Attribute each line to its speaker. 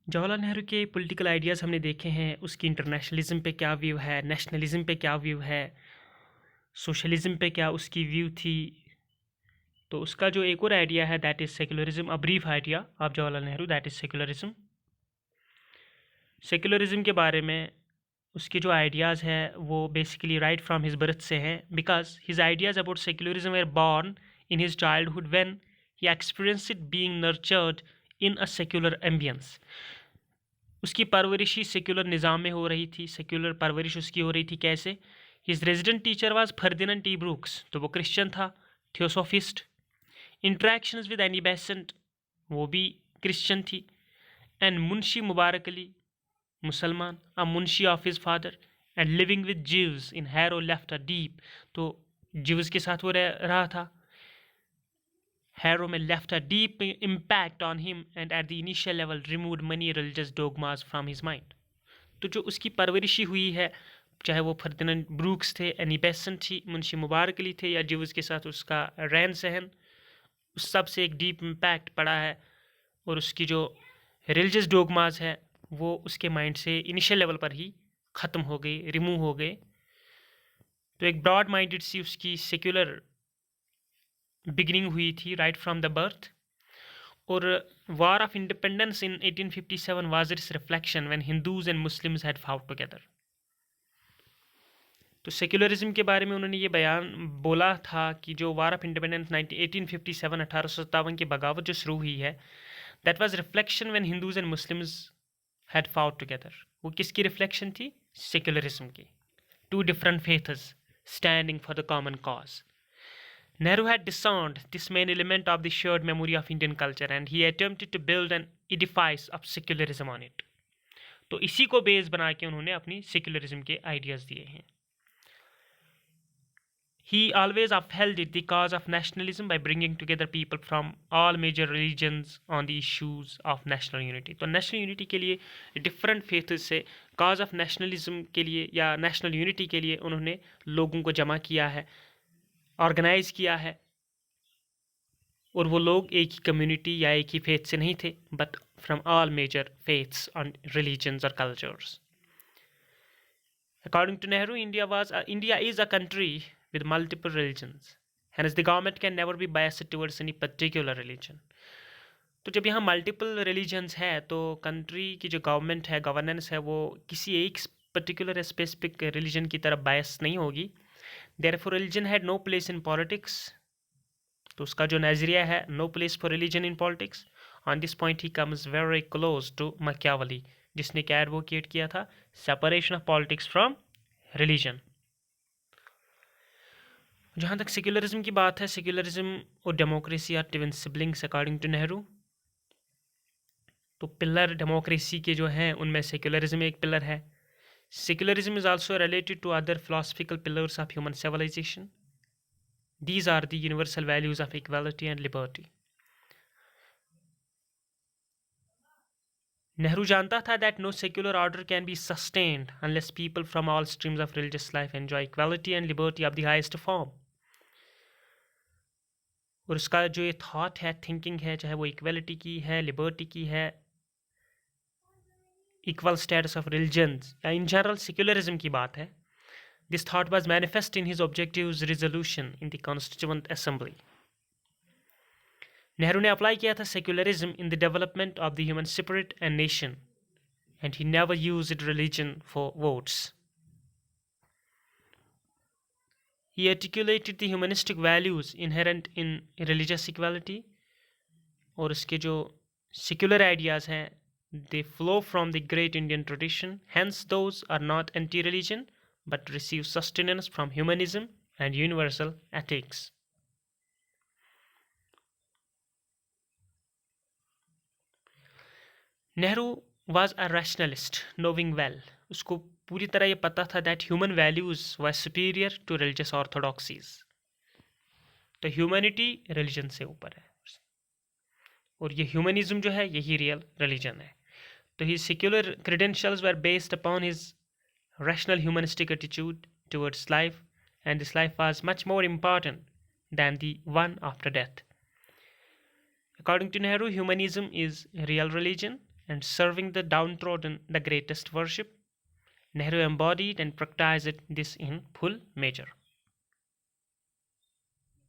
Speaker 1: जवाहरलाल नेहरू के political ideas हमने देखे हैं, उसकी इंटरनेशनलिज्म पे क्या व्यू है, नेशनलिज्म पे क्या व्यू है, सोशलिज्म पे क्या उसकी व्यू थी। तो उसका जो एक और आइडिया है that is secularism, a brief idea of Jawaharlal Nehru that is secularism. Secularism के बारे में उसके जो आइडियाज़ हैं वो basically right from his birth से हैं, because his ideas about secularism were born in his childhood when he experienced it being nurtured in a secular ambience. उसकी परवरिश ही सेक्युलर निज़ाम में हो रही थी, सेक्युलर परवरिश उसकी हो रही थी। कैसे? His resident teacher was Ferdinand T Brooks, तो वो क्रिश्चियन था, theosophist. Interactions with Annie Besant, वो भी क्रिश्चियन थी। एंड मुंशी मुबारक अली, मुसलमान, a munshi of his father. And living with Jews in Harrow left a deep, तो जीव्स के साथ वो रहा था। Harrow left a deep impact on him and at the initial level removed many religious dogmas from his mind. तो जो उसकी परवरिशी हुई है, चाहे वो फर्दिनेंड ब्रूक्स थे, एनी बेसेंट थी, मुंशी मुबारक अली थे, या जीव्स के साथ उसका रहन सहन, उस सब से एक डीप इम्पैक्ट पड़ा है। और उसकी जो रिलीजियस डोगमास है वो उसके माइंड से इनिशियल लेवल पर ही ख़त्म हो गए, रिमूव हो गए। तो एक ब्रॉड माइंडेड सी उसकी सेक्युलर बिगिनिंग हुई थी राइट फ्रॉम द बर्थ। और war of independence in 1857 was its reflection when Hindus and Muslims had fought together. तो सेक्युलरिज्म के बारे में उन्होंने ये बयान बोला था कि जो वार ऑफ इंडिपेंडेंस 1857 1857 की बगावत जो शुरू हुई है, that was reflection when Hindus and Muslims had fought together. वो किसकी रिफ्लेक्शन थी? सेक्युलरिज्म की। Two different faiths standing for the common cause. Nehru had discerned this main element of the shared memory of Indian culture and he attempted to build an edifice of secularism on it. तो इसी को base बना के उन्होंने अपनी secularism के ideas दिए हैं। He always upheld the cause of nationalism by bringing together people from all major religions on the issues of national unity. तो नेशनल यूनिटी के लिए डिफरेंट फेथ्स से कॉज ऑफ नेशनलिज्म के लिए या नेशनल यूनिटी के लिए उन्होंने लोगों को जमा किया है, ऑर्गेनाइज किया है। और वो लोग एक ही कम्युनिटी या एक ही फेथ से नहीं थे, but from all major faiths and religions और cultures. According to Nehru, India is a country with multiple religions. Hence, the government can never be biased towards any particular religion. तो जब यहाँ multiple religions है तो country की जो government है, governance है, वो किसी एक पर्टिकुलर स्पेसिफिक रिलीजन की तरफ बायस नहीं होगी। Therefore, religion had no place in politics. तो उसका जो नज़रिया है, no place for religion in politics. On this point he comes very close to Machiavelli, जिसने क्या एडवोकेट किया था? Separation of politics from religion. जहाँ तक सेक्युलरिज्म की बात है, सेक्युलरिज्म और democracy are twin siblings according to Nehru. तो पिलर डेमोक्रेसी के जो हैं उनमें सेक्युलरिज्म एक पिलर है। Secularism is also related to other philosophical pillars of human civilisation. These are the universal values of equality and liberty. Nehru जानता था that no secular order can be sustained unless people from all streams of religious life enjoy equality and liberty of the highest form. और उसका जो ये thought है, thinking है, चाहे वो इक्वलिटी की है, लिबर्टी की है, इक्वल स्टेटस ऑफ रिलीजन्स या इन जनरल सेक्युलरिज्म की बात है, this thought was manifest in his objectives resolution in the constituent assembly. Nehru ने अप्लाई किया था secularism in the development of the human spirit and nation, and he never used religion for votes. He articulated the humanistic values inherent in religious equality, और उसके जो secular ideas हैं they flow from the great Indian tradition, hence those are not anti-religion but receive sustenance from humanism and universal ethics. Nehru was a rationalist knowing well, उसको पूरी तरह ये पता था that human values were superior to religious orthodoxies. तो humanity religion से ऊपर है और ये ह्यूमनिज्म जो है यही रियल रिलीजन है। तो his secular credentials were based upon his rational humanistic attitude towards life, and this life was much more important than the one after death. According to Nehru, humanism is real religion and serving the downtrodden the greatest worship. Nehru embodied and practiced this in full measure.